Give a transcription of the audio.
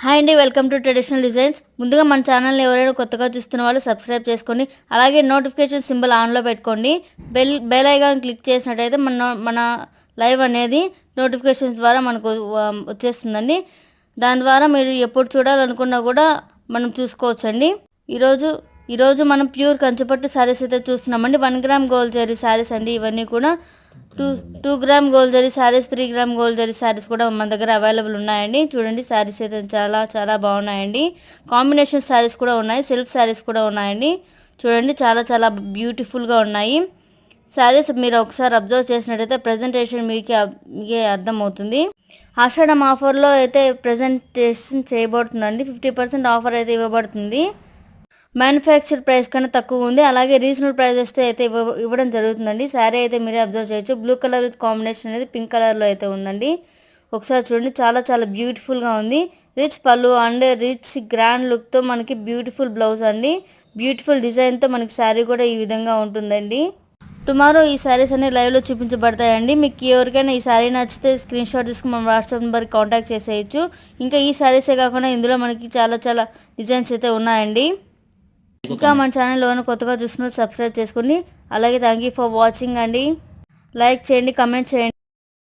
Hi అండి, welcome to traditional designs. ముందుగా మన ఛానల్ని ఎవరైనా కొత్తగా చూస్తున్న వాళ్ళు సబ్స్క్రైబ్ చేసుకోండి. అలాగే నోటిఫికేషన్ సింబల్ ఆన్లో పెట్టుకోండి. బెల్ ఐకాన్ క్లిక్ చేసినట్టయితే మన లైవ్ అనేది నోటిఫికేషన్స్ ద్వారా మనకు వచ్చేస్తుందండి. దాని ద్వారా మీరు ఎప్పుడు చూడాలనుకున్నా కూడా మనం చూసుకోవచ్చండి. ఈరోజు మనం ప్యూర్ కంచిపట్టు శారీస్ అయితే చూస్తున్నామండి. 1 గ్రామ్ గోల్డ్ జరీ శారీస్ అండి. ఇవన్నీ కూడా 2 gram gold zari saris, 3 gram gold zari saris కూడా మన దగ్గర అవైలబుల్ ఉన్నాయండి. చూడండి, శారీస్ అయితే చాలా చాలా బాగున్నాయండి. కాంబినేషన్ శారీస్ కూడా ఉన్నాయి, సిల్క్ శారీస్ కూడా ఉన్నాయండి. చూడండి, చాలా చాలా బ్యూటిఫుల్గా ఉన్నాయి శారీస్. మీరు ఒకసారి అబ్జర్వ్ చేసినట్టయితే ప్రజెంటేషన్ మీకే అర్థమవుతుంది. ఆషాఢం ఆఫర్లో అయితే ప్రజెంటేషన్ చేయబడుతుందండి. 50% ఆఫర్ అయితే ఇవ్వబడుతుంది. మ్యానుఫ్యాక్చర్ ప్రైస్ కన్నా తక్కువ ఉంది. అలాగే రీజనబుల్ ప్రైజెస్తో అయితే ఇవ్వడం జరుగుతుందండి. శారీ అయితే మీరే అబ్జర్వ్ చేయొచ్చు. బ్లూ కలర్ విత్ కాంబినేషన్ అనేది పింక్ కలర్లో అయితే ఉందండి. ఒకసారి చూడండి, చాలా చాలా బ్యూటిఫుల్గా ఉంది. రిచ్ పళ్ళు అండ్ రిచ్ గ్రాండ్ లుక్తో మనకి బ్యూటిఫుల్ బ్లౌజ్ అండి. బ్యూటిఫుల్ డిజైన్తో మనకి శారీ కూడా ఈ విధంగా ఉంటుందండి. టుమారో ఈ శారీస్ అన్ని లైవ్లో చూపించబడతాయండి. మీకు ఎవరికైనా ఈ శారీ నచ్చితే స్క్రీన్ షాట్ తీసుకుని మన వాట్సాప్ నెంబర్కి కాంటాక్ట్ చేసేయచ్చు. ఇంకా ఈ శారీసే కాకుండా ఇందులో మనకి చాలా చాలా డిజైన్స్ అయితే ఉన్నాయండి. ఇంకా మన ఛానల్లో కొత్తగా చూస్తున్నారు సబ్స్క్రైబ్ చేసుకోండి. అలాగే థ్యాంక్ యూ ఫర్ వాచింగ్ అండి. లైక్ చేయండి, కమెంట్ చేయండి.